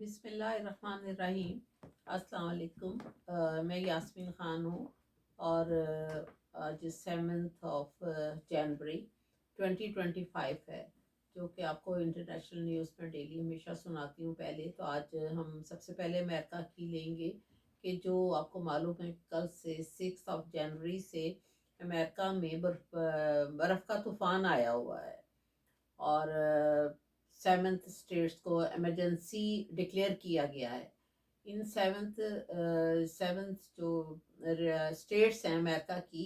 بسم اللہ الرحمن الرحیم۔ السلام علیکم۔ میں یاسمین خان ہوں اور آج 7 جنوری 2025 ہے، جو کہ آپ کو انٹرنیشنل نیوز میں ڈیلی ہمیشہ سناتی ہوں۔ پہلے تو آج ہم سب سے پہلے امریکہ کی لیں گے کہ جو آپ کو معلوم ہے کل سے 6 جنوری سے امریکہ میں برف کا طوفان آیا ہوا ہے اور 7 اسٹیٹس کو ایمرجنسی ڈکلیئر کیا گیا ہے۔ ان سیونتھ جو اسٹیٹس ہیں امریکہ کی،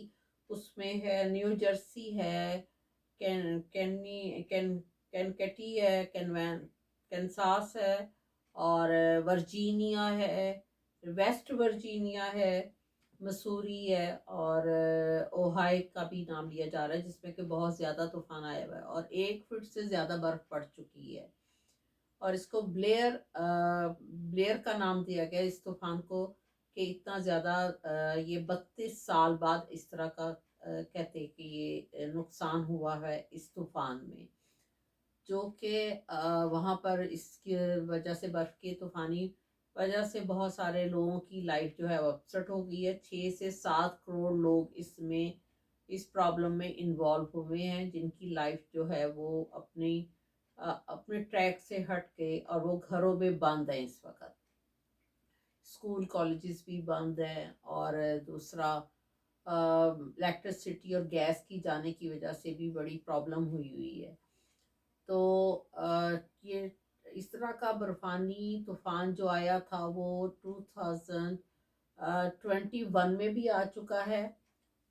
اس میں ہے نیو جرسی ہے، کینکٹی ہے، کینساس ہے، اور ورجینیا ہے، ویسٹ ورجینیا ہے، مسوری ہے، اور اوہائی کا بھی نام لیا جا رہا ہے، جس میں کہ بہت زیادہ طوفان آیا ہوا ہے اور 1 فٹ سے زیادہ برف پڑ چکی ہے۔ اور اس کو بلیئر کا نام دیا گیا اس طوفان کو، کہ اتنا زیادہ یہ 32 سال بعد اس طرح کا کہتے کہ یہ نقصان ہوا ہے اس طوفان میں، جو کہ وہاں پر اس کی وجہ سے برف کی طوفانی وجہ سے بہت سارے لوگوں کی لائف جو ہے وہ اپسٹ ہو گئی ہے۔ 6 سے 7 کروڑ لوگ اس پرابلم میں انوالو ہوئے ہیں، جن کی لائف جو ہے وہ اپنے ٹریک سے ہٹ کے، اور وہ گھروں میں بند ہیں اس وقت۔ اسکول کالجز بھی بند ہیں، اور دوسرا الیکٹرسٹی اور گیس کی جانے کی وجہ سے بھی بڑی پرابلم ہوئی ہے۔ تو یہ اس طرح کا برفانی طوفان جو آیا تھا وہ 2021 میں بھی آ چکا ہے،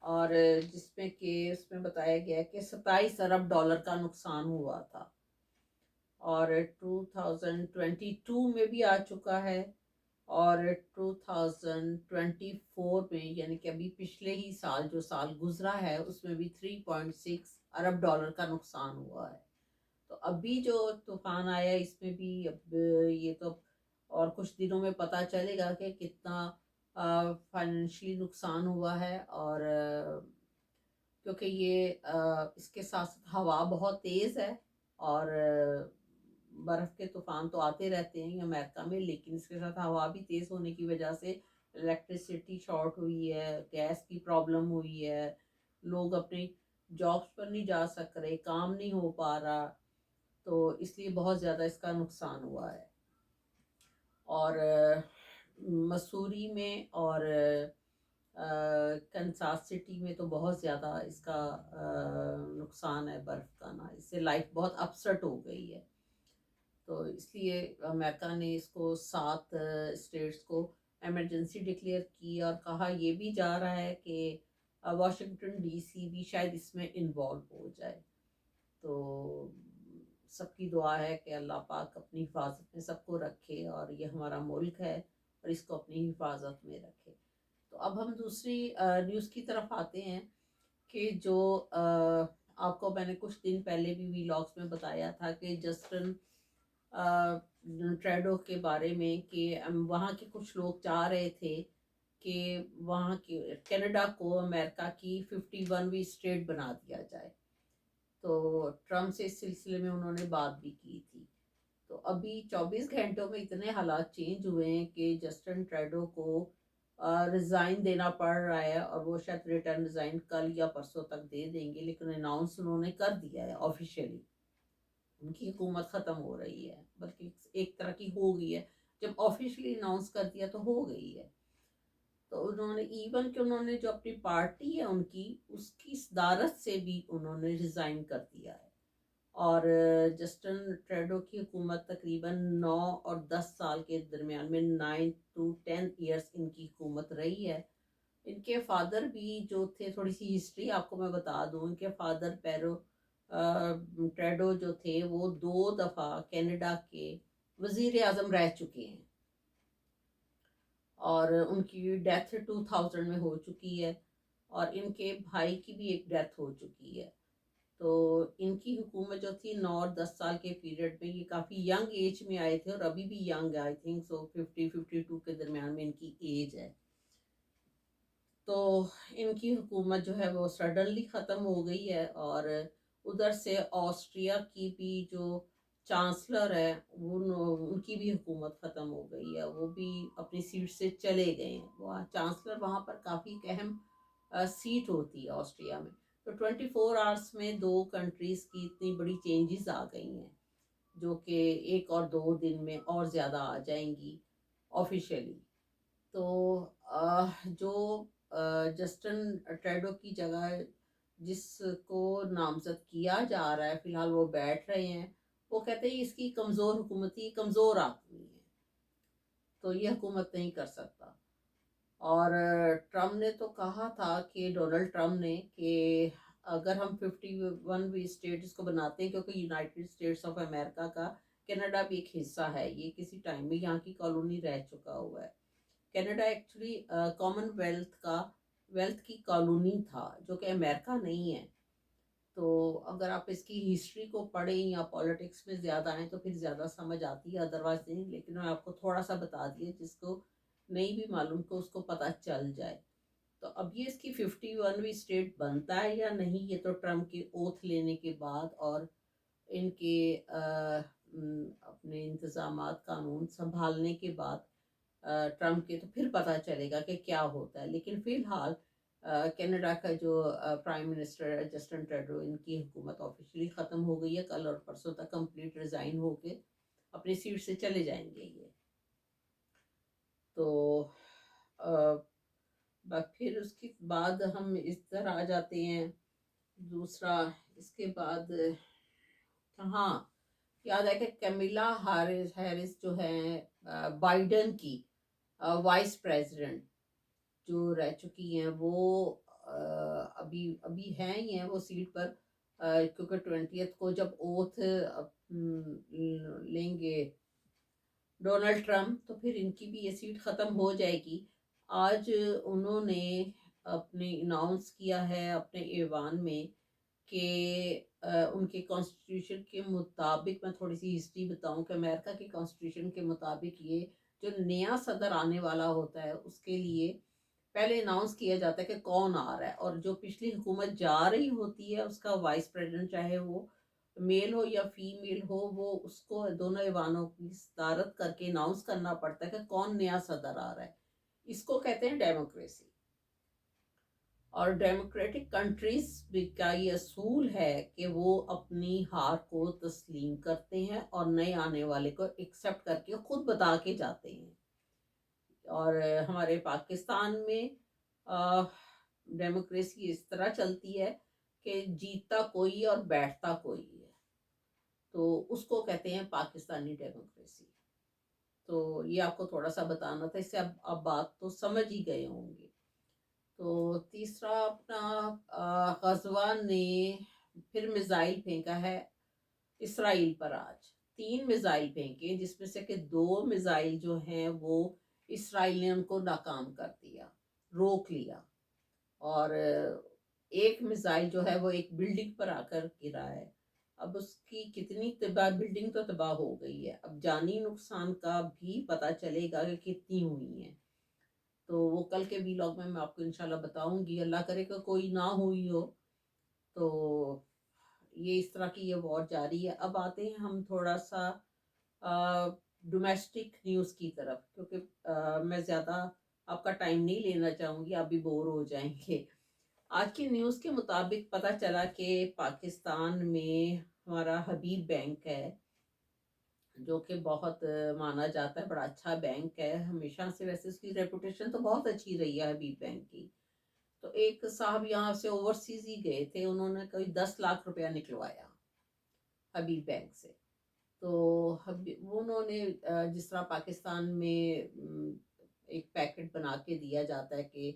اور جس میں کہ اس میں بتایا گیا ہے کہ 27 ارب ڈالر کا نقصان ہوا تھا، اور 2022 میں بھی آ چکا ہے، اور 2024 میں یعنی کہ ابھی پچھلے ہی سال جو سال گزرا ہے اس میں بھی 3.6 ارب ڈالر کا نقصان ہوا ہے۔ تو ابھی جو طوفان آیا اس میں بھی اب یہ تو اور کچھ دنوں میں پتہ چلے گا کہ کتنا فائنینشلی نقصان ہوا ہے، اور کیونکہ یہ اس کے ساتھ ساتھ ہوا بہت تیز ہے، اور برف کے طوفان تو آتے رہتے ہیں امریکہ میں، لیکن اس کے ساتھ ہوا بھی تیز ہونے کی وجہ سے الیکٹریسٹی شارٹ ہوئی ہے، گیس کی پرابلم ہوئی ہے، لوگ اپنی جابس پر نہیں جا سک رہے، کام نہیں ہو پا رہا، تو اس لیے بہت زیادہ اس کا نقصان ہوا ہے۔ اور مسوری میں اور کنساس سٹی میں تو بہت زیادہ اس کا نقصان ہے برف کا نا، اس سے لائف بہت اپسٹ ہو گئی ہے۔ تو اس لیے امریکہ نے اس کو 7 اسٹیٹس کو ایمرجنسی ڈکلیئر کی، اور کہا یہ بھی جا رہا ہے کہ واشنگٹن ڈی سی بھی شاید اس میں انوالو ہو جائے۔ تو سب کی دعا ہے کہ اللہ پاک اپنی حفاظت میں سب کو رکھے، اور یہ ہمارا ملک ہے اور اس کو اپنی حفاظت میں رکھے۔ تو اب ہم دوسری نیوز کی طرف آتے ہیں، کہ جو آپ کو میں نے کچھ دن پہلے بھی ویلاگس میں بتایا تھا کہ جسٹن ٹریڈو کے بارے میں، کہ وہاں کے کچھ لوگ چاہ رہے تھے کہ وہاں کی کینیڈا کو امریکہ کی 51ویں اسٹیٹ بنا دیا جائے۔ تو ٹرمپ سے اس سلسلے میں انہوں نے بات بھی کی تھی۔ تو ابھی 24 گھنٹوں میں اتنے حالات چینج ہوئے ہیں کہ جسٹن ٹریڈو کو ریزائن دینا پڑ رہا ہے، اور وہ شاید ریٹرن ریزائن کل یا پرسوں تک دے دیں گے، لیکن اناؤنس انہوں نے کر دیا ہے آفیشیلی۔ ان کی حکومت ختم ہو رہی ہے، بلکہ ایک طرح کی ہو گئی ہے، جب آفیشیلی اناؤنس کر دیا تو ہو گئی ہے۔ تو انہوں نے ایون کہ انہوں نے جو اپنی پارٹی ہے ان کی، اس کی صدارت سے بھی انہوں نے ریزائن کر دیا ہے، اور جسٹن ٹریڈو کی حکومت تقریباً 9 اور 10 سال کے درمیان میں 9 to 10 ایئرس ان کی حکومت رہی ہے۔ ان کے فادر بھی جو تھے، تھوڑی سی ہسٹری آپ کو میں بتا دوں، ان کے فادر ٹریڈو جو تھے وہ 2 دفعہ کینیڈا کے وزیر اعظم رہ چکے ہیں، اور ان کی ڈیتھ 2000 میں ہو چکی ہے، اور ان کے بھائی کی بھی ایک ڈیتھ ہو چکی ہے۔ تو ان کی حکومت جو تھی 9 اور 10 سال کے پیریڈ میں، یہ کافی ینگ ایج میں آئے تھے، اور ابھی بھی ینگ، آئی تھنک سو 50-52 کے درمیان میں ان کی ایج ہے۔ تو ان کی حکومت جو ہے وہ سڈنلی ختم ہو گئی ہے، اور ادھر سے آسٹریا کی بھی جو چانسلر ہے ان کی بھی حکومت ختم ہو گئی ہے، وہ بھی اپنی سیٹ سے چلے گئے ہیں. وہ چانسلر وہاں پر کافی اہم سیٹ ہوتی ہے آسٹریا میں. تو 24 آورس میں 2 کنٹریز کی اتنی بڑی چینجز آ گئی ہیں، جو کہ 1 اور 2 دن میں اور زیادہ آ جائیں گی آفیشیلی. تو جو جسٹن ٹریڈو کی جگہ جس کو نامزد کیا جا رہا ہے، فی الحال وہ بیٹھ رہے ہیں. وہ کہتے ہیں اس کی کمزور حکومتی کمزور آدمی ہے، تو یہ حکومت نہیں کر سکتا. اور ٹرمپ نے تو کہا تھا کہ ڈونلڈ ٹرمپ نے کہ اگر ہم 51ویں اسٹیٹ اس کو بناتے ہیں، کیونکہ یونائٹڈ اسٹیٹس آف امریکہ کا کینیڈا بھی ایک حصہ ہے، یہ کسی ٹائم میں یہاں کی کالونی رہ چکا ہوا ہے. کینیڈا ایکچولی کامن ویلتھ کی کالونی تھا، جو کہ امریکہ نہیں ہے. تو اگر آپ اس کی ہسٹری کو پڑھیں یا پالیٹکس میں زیادہ آئیں تو پھر زیادہ سمجھ آتی ہے، ادروائز نہیں. لیکن میں آپ کو تھوڑا سا بتا دیا، جس کو نہیں بھی معلوم کو اس کو پتہ چل جائے. تو اب یہ اس کی 51ویں اسٹیٹ بنتا ہے یا نہیں، یہ تو ٹرمپ کے اوتھ لینے کے بعد اور ان کے اپنے انتظامات قانون سنبھالنے کے بعد ٹرمپ کے، تو پھر پتہ چلے گا کہ کیا ہوتا ہے. لیکن فی الحال کینیڈا کا جو پرائم منسٹر ہے جسٹن ٹریڈو، ان کی حکومت آفیشلی ختم ہو گئی ہے. کل اور پرسوں تک کمپلیٹ ریزائن ہو کے اپنی سیٹ سے چلے جائیں گے یہ. تو پھر اس کے بعد ہم اس طرح آ جاتے ہیں. دوسرا اس کے بعد ہاں یاد ہے کہ کیملا ہیرس جو ہیں بائیڈن کی وائس پریزیڈنٹ جو رہ چکی ہیں، وہ ابھی ہیں ہی ہیں وہ سیٹ پر، کیونکہ 20 کو جب اوتھ لیں گے ڈونلڈ ٹرمپ تو پھر ان کی بھی یہ سیٹ ختم ہو جائے گی. آج انہوں نے اپنے اناؤنس کیا ہے اپنے ایوان میں کہ ان کے کانسٹیٹیوشن کے مطابق، میں تھوڑی سی ہسٹری بتاؤں کہ امریکہ کے کانسٹیٹیوشن کے مطابق یہ جو نیا صدر آنے والا ہوتا ہے اس کے لیے پہلے اناؤنس کیا جاتا ہے کہ کون آ رہا ہے، اور جو پچھلی حکومت جا رہی ہوتی ہے اس کا وائس پریزیڈنٹ، چاہے وہ میل ہو یا فیمیل ہو، وہ اس کو دونوں ایوانوں کی صدارت کر کے اناؤنس کرنا پڑتا ہے کہ کون نیا صدر آ رہا ہے. اس کو کہتے ہیں ڈیموکریسی. اور ڈیموکریٹک کنٹریز کا یہ اصول ہے کہ وہ اپنی ہار کو تسلیم کرتے ہیں اور نئے آنے والے کو ایکسیپٹ کر کے خود بتا کے جاتے ہیں. اور ہمارے پاکستان میں ڈیموکریسی اس طرح چلتی ہے کہ جیتتا کوئی اور بیٹھتا کوئی ہے، تو اس کو کہتے ہیں پاکستانی ڈیموکریسی. تو یہ آپ کو تھوڑا سا بتانا تھا، اس سے اب بات تو سمجھ ہی گئے ہوں گے. تو تیسرا اپنا غزوان نے پھر میزائل پھینکا ہے اسرائیل پر. آج 3 میزائل پھینکے، جس میں سے کہ 2 میزائل جو ہیں وہ اسرائیل نے ان کو ناکام کر دیا، روک لیا. اور ایک میزائل جو ہے وہ ایک بلڈنگ پر آ کر گرا ہے. اب اس کی کتنی بلڈنگ تو تباہ ہو گئی ہے، اب جانی نقصان کا بھی پتہ چلے گا کہ کتنی ہوئی ہیں. تو وہ کل کے ویلاگ میں آپ کو انشاءاللہ بتاؤں گی، اللہ کرے کہ کوئی نہ ہوئی ہو. تو یہ اس طرح کی یہ وار جاری ہے. اب آتے ہیں ہم تھوڑا سا ڈومیسٹک نیوز کی طرف، کیونکہ میں زیادہ آپ کا ٹائم نہیں لینا چاہوں گی، آپ بھی بور ہو جائیں گے. آج کی نیوز کے مطابق پتہ چلا کہ پاکستان میں ہمارا حبیب بینک ہے، جو کہ بہت مانا جاتا ہے، بڑا اچھا بینک ہے ہمیشہ سے. ویسے اس کی ریپوٹیشن تو بہت اچھی رہی ہے حبیب بینک کی. تو ایک صاحب یہاں سے اوورسیز ہی گئے تھے، انہوں نے کوئی 10 لاکھ روپیہ نکلوایا حبیب بینک سے. تو انہوں نے جس طرح پاکستان میں ایک پیکٹ بنا کے دیا جاتا ہے کہ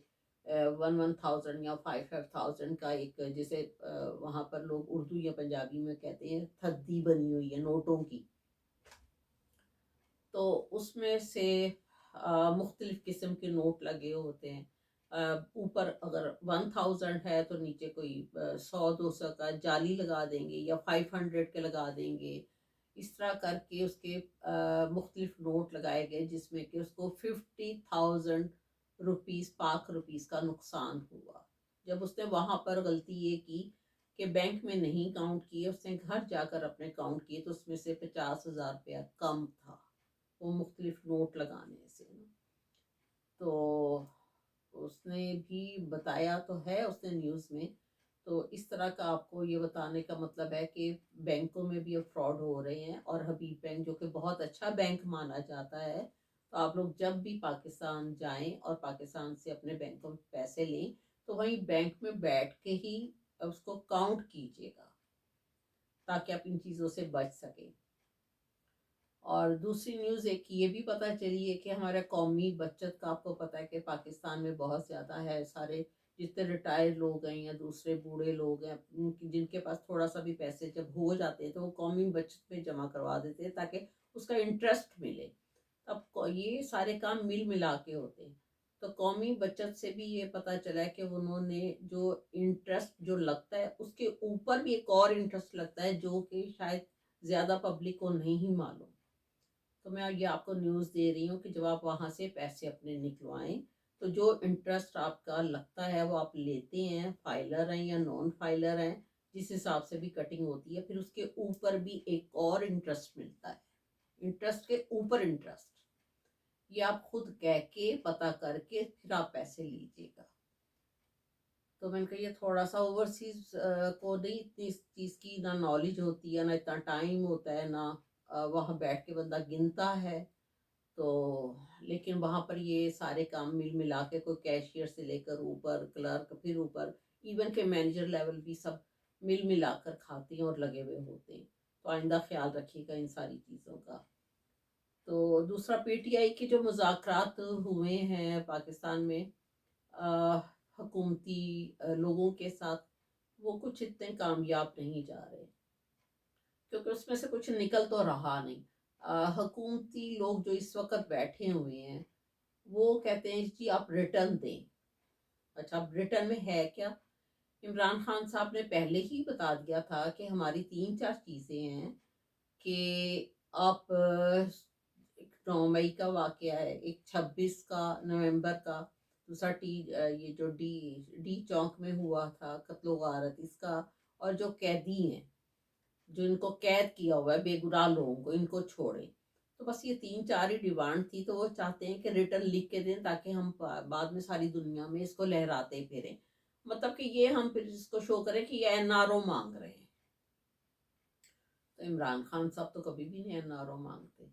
1,000 یا 5,000 کا ایک، جسے وہاں پر لوگ اردو یا پنجابی میں کہتے ہیں تھدی بنی ہوئی ہے نوٹوں کی. تو اس میں سے مختلف قسم کے نوٹ لگے ہوتے ہیں. اوپر اگر 1,000 ہے تو نیچے کوئی 100-200 کا جالی لگا دیں گے یا 500 کے لگا دیں گے. اس طرح کر کے اس کے مختلف نوٹ لگائے گئے، جس میں کہ اس کو 50,000 روپیز پاک روپیز کا نقصان ہوا. جب اس نے وہاں پر غلطی یہ کی کہ بینک میں نہیں کاؤنٹ کیے، اس نے گھر جا کر اپنے کاؤنٹ کیے تو اس میں سے 50,000 روپیہ کم تھا، وہ مختلف نوٹ لگانے سے نا۔ تو اس نے بھی بتایا تو ہے اس نے نیوز میں۔ تو اس طرح کا آپ کو یہ بتانے کا مطلب ہے کہ بینکوں میں بھی اب فراڈ ہو رہے ہیں، اور حبیب بینک جو کہ بہت اچھا بینک مانا جاتا ہے، تو آپ لوگ جب بھی پاکستان جائیں اور پاکستان سے اپنے بینکوں میں پیسے لیں تو وہیں بینک میں بیٹھ کے ہی اس کو کاؤنٹ کیجیے گا، تاکہ آپ ان چیزوں سے بچ سکیں۔ اور دوسری نیوز ایک یہ بھی پتہ چلی ہے کہ ہمارا قومی بچت کا آپ کو پتہ ہے کہ پاکستان میں بہت زیادہ ہے، سارے جتنے ریٹائر لوگ ہیں یا دوسرے بوڑھے لوگ ہیں جن کے پاس تھوڑا سا بھی پیسے جب ہو جاتے ہیں تو وہ قومی بچت میں جمع کروا دیتے ہیں تاکہ اس کا انٹرسٹ ملے۔ اب یہ سارے کام مل ملا کے ہوتے ہیں، تو قومی بچت سے بھی یہ پتہ چلا ہے کہ انہوں نے جو انٹرسٹ جو لگتا ہے اس کے اوپر بھی ایک اور انٹرسٹ لگتا ہے جو کہ شاید زیادہ پبلک کو نہیں معلوم۔ تو میں یہ آپ کو نیوز دے رہی ہوں کہ جب آپ وہاں سے پیسے اپنے نکلوائیں تو جو انٹرسٹ آپ کا لگتا ہے وہ آپ لیتے ہیں، فائلر ہیں یا نان فائلر ہیں، جس حساب سے بھی کٹنگ ہوتی ہے، پھر اس کے اوپر بھی ایک اور انٹرسٹ ملتا ہے، انٹرسٹ کے اوپر انٹرسٹ۔ یہ آپ خود کہہ کے پتہ کر کے پھر آپ پیسے لیجیے گا۔ تو میں نے کہا یہ تھوڑا سا اوورسیز کو نہیں اتنی اس چیز کی نہ نالج ہوتی ہے، نہ اتنا ٹائم ہوتا ہے، نہ وہاں بیٹھ کے بندہ گنتا ہے، تو لیکن وہاں پر یہ سارے کام مل ملا کے کوئی کیشیئر سے لے کر اوپر کلرک، پھر اوپر ایون کہ مینیجر لیول بھی سب مل ملا کر کھاتے ہیں اور لگے ہوئے ہوتے ہیں۔ تو آئندہ خیال رکھیے گا ان ساری چیزوں کا۔ تو دوسرا پی ٹی آئی کے جو مذاکرات ہوئے ہیں پاکستان میں حکومتی لوگوں کے ساتھ، وہ کچھ اتنے کامیاب نہیں جا رہے، کیونکہ اس میں سے کچھ نکل تو رہا نہیں۔ حکومتی لوگ جو اس وقت بیٹھے ہوئے ہیں وہ کہتے ہیں جی آپ ریٹرن دیں۔ اچھا اب ریٹرن میں ہے کیا؟ عمران خان صاحب نے پہلے ہی بتا دیا تھا کہ ہماری 3-4 چیزیں ہیں کہ آپ 9 مئی کا واقعہ ہے، ایک 26 نومبر کا، دوسرا یہ جو ڈی چونک میں ہوا تھا قتل و غارت اس کا، اور جو قیدی ہیں جو ان کو قید کیا ہوا ہے بے گناہ لوگوں کو، ان کو چھوڑیں۔ تو بس یہ 3-4 ہی ڈیمانڈ تھی، تو وہ چاہتے ہیں کہ ریٹرن لکھ کے دیں تاکہ ہم بعد میں ساری دنیا میں اس کو لہراتے پھریں، مطلب کہ یہ ہم پھر اس کو شو کریں کہ یہ این آر او مانگ رہے ہیں۔ تو عمران خان صاحب تو کبھی بھی نہیں این آر او مانگتے،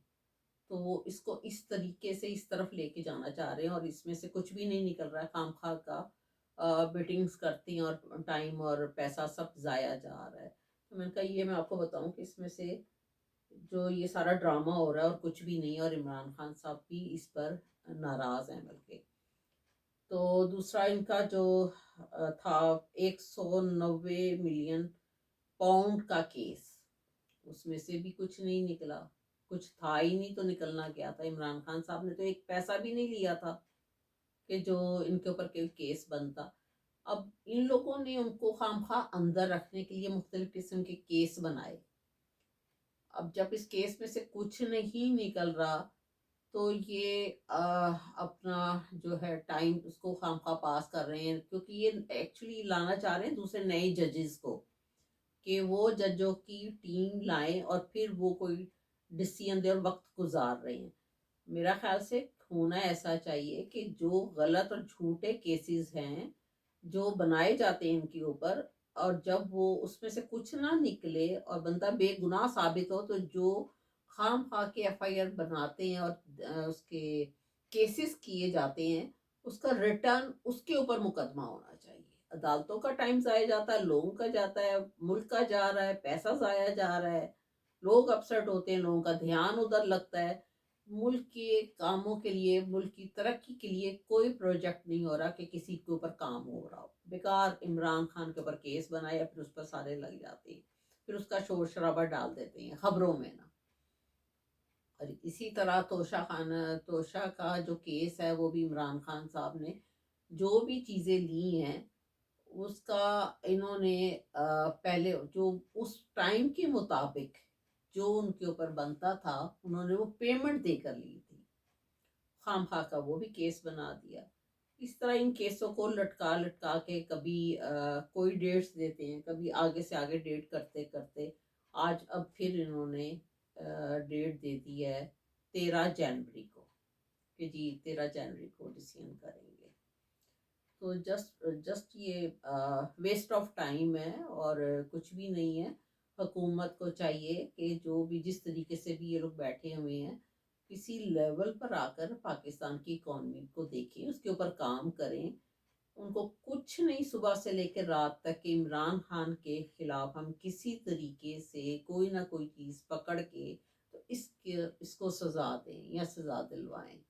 تو وہ اس کو اس طریقے سے اس طرف لے کے جانا چاہ رہے ہیں، اور اس میں سے کچھ بھی نہیں نکل رہا ہے، خام خواہ کا میٹنگز کرتی ہیں اور ٹائم اور پیسہ سب ضائع جا رہا ہے۔ تو میں نے کہا یہ میں آپ کو بتاؤں کہ اس میں سے جو یہ سارا ڈرامہ ہو رہا ہے اور کچھ بھی نہیں، اور عمران خان صاحب بھی اس پر ناراض ہیں بلکہ۔ تو دوسرا ان کا جو تھا 190 ملین پاؤنڈ کا کیس، اس میں سے بھی کچھ نہیں نکلا، کچھ تھا ہی نہیں تو نکلنا کیا تھا؟ عمران خان صاحب نے تو ایک پیسہ بھی نہیں لیا تھا کہ جو ان کے اوپر کوئی کیس بنتا۔ اب ان لوگوں نے ان کو خام خواہ اندر رکھنے کے لیے مختلف قسم کے کیس بنائے۔ اب جب اس کیس میں سے کچھ نہیں نکل رہا تو یہ اپنا جو ہے ٹائم اس کو خام خواہ پاس کر رہے ہیں، کیونکہ یہ ایکچولی لانا چاہ رہے ہیں دوسرے نئے ججز کو کہ وہ ججوں کی ٹیم لائیں اور پھر وہ کوئی ڈسیزن دے، اور وقت گزار رہے ہیں۔ میرا خیال سے ہونا ایسا چاہیے کہ جو غلط اور جھوٹے کیسز ہیں جو بنائے جاتے ہیں ان کے اوپر، اور جب وہ اس میں سے کچھ نہ نکلے اور بندہ بے گناہ ثابت ہو، تو جو خام خواہ کے ایف آئی آر بناتے ہیں اور اس کے کیسز کیے جاتے ہیں اس کا ریٹرن اس کے اوپر مقدمہ ہونا چاہیے۔ عدالتوں کا ٹائم ضائع جاتا ہے، لوگوں کا جاتا ہے، ملک کا جا رہا ہے، پیسہ ضائع جا رہا ہے، لوگ اپسٹ ہوتے ہیں، لوگوں کا دھیان ادھر لگتا ہے، ملک کے کاموں کے لیے، ملک کی ترقی کے لیے کوئی پروجیکٹ نہیں ہو رہا کہ کسی کے اوپر کام ہو رہا ہو۔ بیکار عمران خان کے اوپر کیس بنایا، پھر اس پر سارے لگ جاتے ہیں، پھر اس کا شور شرابہ ڈال دیتے ہیں خبروں میں نا۔ اور اسی طرح توشہ کا جو کیس ہے وہ بھی عمران خان صاحب نے جو بھی چیزیں لی ہیں اس کا انہوں نے پہلے جو اس ٹائم کے مطابق جو ان کے اوپر بنتا تھا انہوں نے وہ پیمنٹ دے کر لی تھی، خام خواہ کا وہ بھی کیس بنا دیا۔ اس طرح ان کیسوں کو لٹکا لٹکا کے کبھی کوئی ڈیٹس دیتے ہیں، کبھی آگے سے آگے ڈیٹ کرتے کرتے آج اب پھر انہوں نے ڈیٹ دے دی ہے 13 جنوری کو، کہ جی 13 جنوری کو ڈیسیژن کریں گے۔ تو جسٹ یہ ویسٹ آف ٹائم ہے اور کچھ بھی نہیں ہے۔ حکومت کو چاہیے کہ جو بھی جس طریقے سے بھی یہ لوگ بیٹھے ہوئے ہیں، کسی لیول پر آ کر پاکستان کی اکانومی کو دیکھیں، اس کے اوپر کام کریں۔ ان کو کچھ نہیں صبح سے لے کے رات تک کہ عمران خان کے خلاف ہم کسی طریقے سے کوئی نہ کوئی چیز پکڑ کے تو اس کو سزا دیں یا سزا دلوائیں،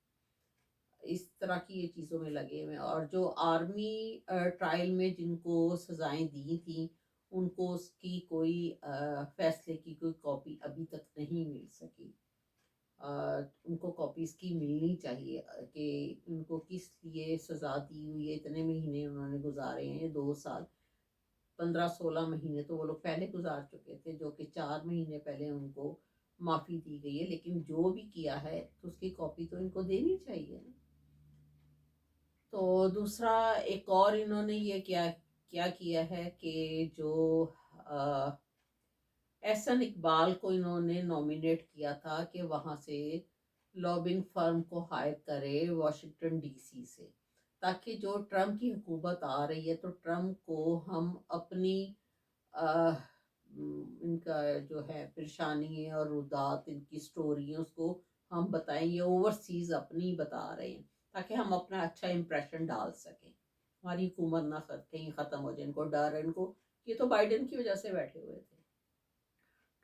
اس طرح کی یہ چیزوں میں لگے ہوئے ہیں۔ اور جو آرمی ٹرائل میں جن کو سزائیں دی تھیں، ان کو اس کی کوئی فیصلے کی کوئی کاپی ابھی تک نہیں مل سکی۔ ان کو کاپیز کی ملنی چاہیے کہ ان کو کس لیے سزا دی ہوئی ہے۔ اتنے مہینے انہوں نے گزارے ہیں، 2 سال 15-16 مہینے تو وہ لوگ پہلے گزار چکے تھے، جو کہ 4 مہینے پہلے ان کو معافی دی گئی ہے۔ لیکن جو بھی کیا ہے تو اس کی کاپی تو ان کو دینی چاہیے نا۔ تو دوسرا ایک اور انہوں نے یہ کیا ہے کہ جو احسن اقبال کو انہوں نے نامینیٹ کیا تھا کہ وہاں سے لابنگ فرم کو ہائر کرے واشنگٹن ڈی سی سے، تاکہ جو ٹرمپ کی حکومت آ رہی ہے تو ٹرمپ کو ہم اپنی ان کا جو ہے پریشانی اور رودات، ان کی سٹوری ہے، اس کو ہم بتائیں۔ یہ اوورسیز اپنی بتا رہے ہیں تاکہ ہم اپنا اچھا امپریشن ڈال سکیں، ہماری حکومت نہ کہیں ختم ہو جائے۔ ان کو ڈر ہے، ان کو یہ تو بائیڈن کی وجہ سے بیٹھے ہوئے تھے،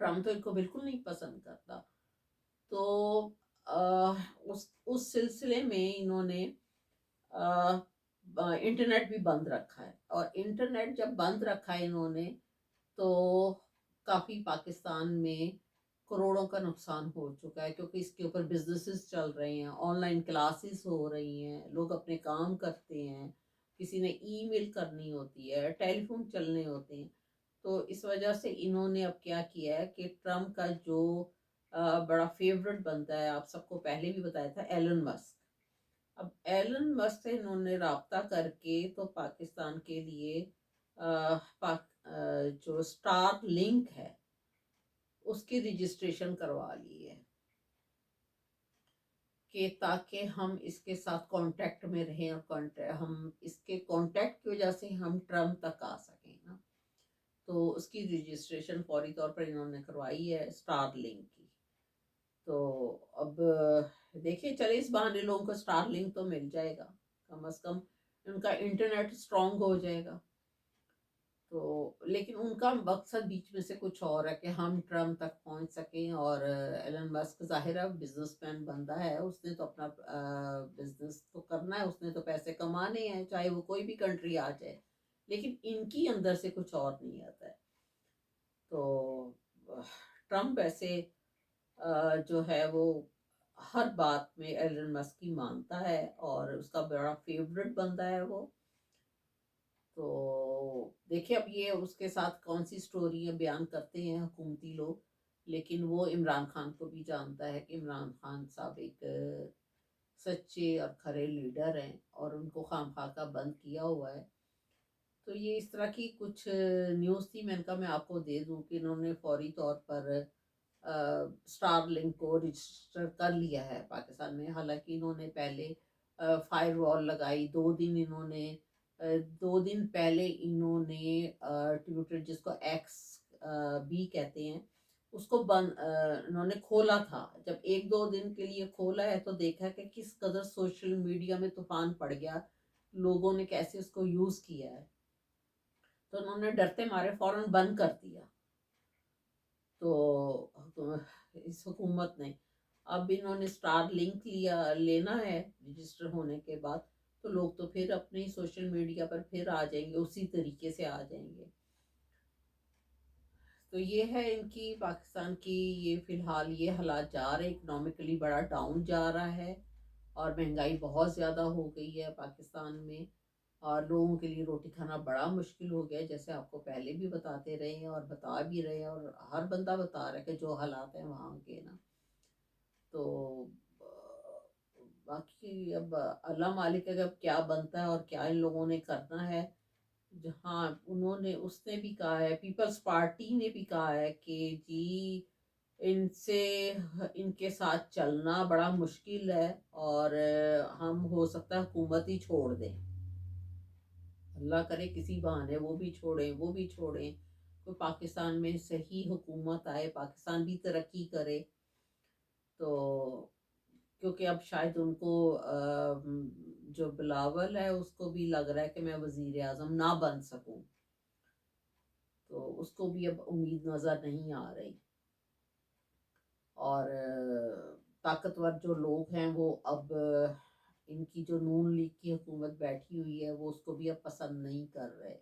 ٹرمپ تو ان کو بالکل نہیں پسند کرتا۔ تو اس سلسلے میں انہوں نے انٹرنیٹ بھی بند رکھا ہے، اور انٹرنیٹ جب بند رکھا ہے انہوں نے تو کافی پاکستان میں کروڑوں کا نقصان ہو چکا ہے، کیونکہ اس کے اوپر بزنسز چل رہے ہیں، آن لائن کلاسز ہو رہی ہیں، لوگ اپنے کام کرتے ہیں، کسی نے ای میل کرنی ہوتی ہے، ٹیلی فون چلنے ہوتے ہیں۔ تو اس وجہ سے انہوں نے اب کیا ہے کہ ٹرمپ کا جو بڑا فیورٹ بنتا ہے، آپ سب کو پہلے بھی بتایا تھا، ایلن مسک۔ اب ایلن مسک سے انہوں نے رابطہ کر کے تو پاکستان کے لیے جو اسٹار لنک ہے اس کی رجسٹریشن کروا لی ہے، کہ تاکہ ہم اس کے ساتھ کانٹیکٹ میں رہیں، اور ہم اس کے کانٹیکٹ کی وجہ سے ہم ٹرمپ تک آ سکیں نا۔ تو اس کی رجسٹریشن فوری طور پر انہوں نے کروائی ہے اسٹار لنک کی۔ تو اب دیکھیں چلے، اس بہانے لوگوں کو اسٹار لنک تو مل جائے گا، کم از کم ان کا انٹرنیٹ اسٹرانگ ہو جائے گا۔ تو لیکن ان کا مقصد بیچ میں سے کچھ اور ہے کہ ہم ٹرمپ تک پہنچ سکیں۔ اور ایلن مسک ظاہر ہے بزنس مین بندہ ہے، اس نے تو اپنا بزنس تو کرنا ہے، اس نے تو پیسے کمانے ہیں، چاہے وہ کوئی بھی کنٹری آ جائے، لیکن ان کی اندر سے کچھ اور نہیں آتا ہے۔ تو ٹرمپ ایسے جو ہے وہ ہر بات میں ایلن مسک کی مانتا ہے، اور اس کا بڑا فیورٹ بندہ ہے وہ۔ تو دیکھیں اب یہ اس کے ساتھ کون سی سٹوریاں بیان کرتے ہیں حکومتی لوگ، لیکن وہ عمران خان کو بھی جانتا ہے کہ عمران خان صاحب ایک سچے اور کھرے لیڈر ہیں، اور ان کو خام خواہ کا بند کیا ہوا ہے۔ تو یہ اس طرح کی کچھ نیوز تھی، میں نے کہا میں آپ کو دے دوں کہ انہوں نے فوری طور پر اسٹار لنک کو رجسٹر کر لیا ہے پاکستان میں۔ حالانکہ انہوں نے پہلے فائر وال لگائی، 2 دن پہلے انہوں نے ٹویٹر، جس کو ایکس بھی کہتے ہیں، اس کو انہوں نے کھولا تھا۔ جب 1-2 دن کے لیے کھولا ہے تو دیکھا کہ کس قدر سوشل میڈیا میں طوفان پڑ گیا، لوگوں نے کیسے اس کو یوز کیا ہے، تو انہوں نے ڈرتے مارے فوراً بند کر دیا۔ تو اس حکومت نے اب انہوں نے اسٹار لنک لینا ہے رجسٹر ہونے کے بعد، تو لوگ تو پھر اپنی سوشل میڈیا پر پھر آ جائیں گے، اسی طریقے سے آ جائیں گے۔ تو یہ ہے ان کی پاکستان کی، یہ فی الحال یہ حالات جا رہے، اکنامکلی بڑا ڈاؤن جا رہا ہے، اور مہنگائی بہت زیادہ ہو گئی ہے پاکستان میں، اور لوگوں کے لیے روٹی کھانا بڑا مشکل ہو گیا ہے، جیسے آپ کو پہلے بھی بتاتے رہے ہیں اور بتا بھی رہے ہیں، اور ہر بندہ بتا رہا ہے کہ جو حالات ہیں وہاں کے نا۔ تو باقی اب اللہ مالک ہے کہ اب کیا بنتا ہے اور کیا ان لوگوں نے کرنا ہے. جہاں انہوں نے اس نے بھی کہا ہے، پیپلز پارٹی نے بھی کہا ہے کہ جی ان سے ان کے ساتھ چلنا بڑا مشکل ہے، اور ہم ہو سکتا ہے حکومت ہی چھوڑ دیں. اللہ کرے کسی بہانے وہ بھی چھوڑیں، وہ بھی چھوڑیں، کوئی پاکستان میں صحیح حکومت آئے، پاکستان بھی ترقی کرے. تو کیونکہ اب شاید ان کو جو بلاول ہے اس کو بھی لگ رہا ہے کہ میں وزیر اعظم نہ بن سکوں، تو اس کو بھی اب امید نظر نہیں آ رہی. اور طاقتور جو لوگ ہیں وہ اب ان کی جو نون لیگ کی حکومت بیٹھی ہوئی ہے وہ اس کو بھی اب پسند نہیں کر رہے.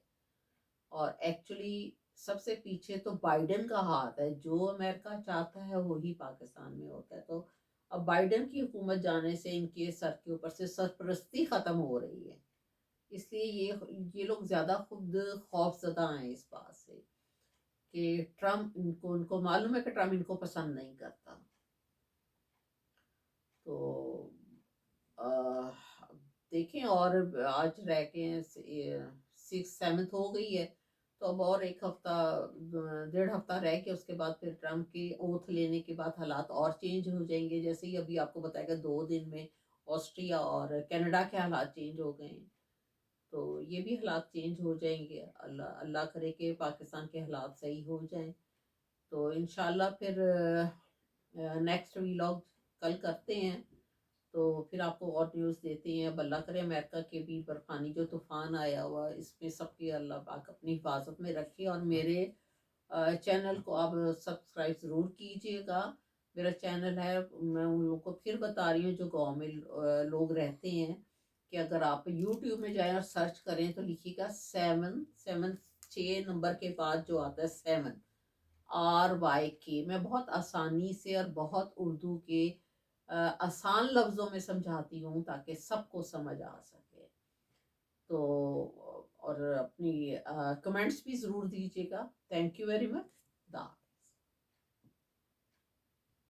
اور ایکچولی سب سے پیچھے تو بائیڈن کا ہاتھ ہے، جو امریکہ چاہتا ہے وہی پاکستان میں ہوتا ہے. تو اب بائیڈن کی حکومت جانے سے ان کے سر کے اوپر سے سرپرستی ختم ہو رہی ہے. اس لیے یہ لوگ زیادہ خود خوف زدہ ہیں اس بات سے کہ ٹرمپ ان کو معلوم ہے کہ ٹرمپ ان کو پسند نہیں کرتا. تو دیکھیں، اور آج رہ کے 6-7 ہو گئی ہے، تو اب اور ایک ہفتہ 1.5 ہفتہ رہ کے اس کے بعد پھر ٹرمپ کی اوتھ لینے کے بعد حالات اور چینج ہو جائیں گے. جیسے ہی ابھی آپ کو بتایا کہ 2 دن میں آسٹریا اور کینیڈا کے حالات چینج ہو گئے ہیں، تو یہ بھی حالات چینج ہو جائیں گے. اللہ کرے کہ پاکستان کے حالات صحیح ہو جائیں. تو انشاءاللہ پھر نیکسٹ ویلاگ کل کرتے ہیں، تو پھر آپ کو اور نیوز دیتے ہیں. اب اللہ کرے امریکہ کے بھی برفانی جو طوفان آیا ہوا اس میں سب کی اللہ پاک اپنی حفاظت میں رکھے. اور میرے چینل کو آپ سبسکرائب ضرور کیجیے گا. میرا چینل ہے، میں ان لوگوں کو پھر بتا رہی ہوں جو گاؤں میں لوگ رہتے ہیں، کہ اگر آپ یوٹیوب میں جائیں اور سرچ کریں تو لکھیے گا 6 نمبر کے بعد جو آتا ہے 7RYK. میں بہت آسانی سے اور بہت اردو کے آسان لفظوں میں سمجھاتی ہوں تاکہ سب کو سمجھ آ سکے. تو اور اپنی کمنٹس بھی ضرور دیجیے گا. Thank you very much.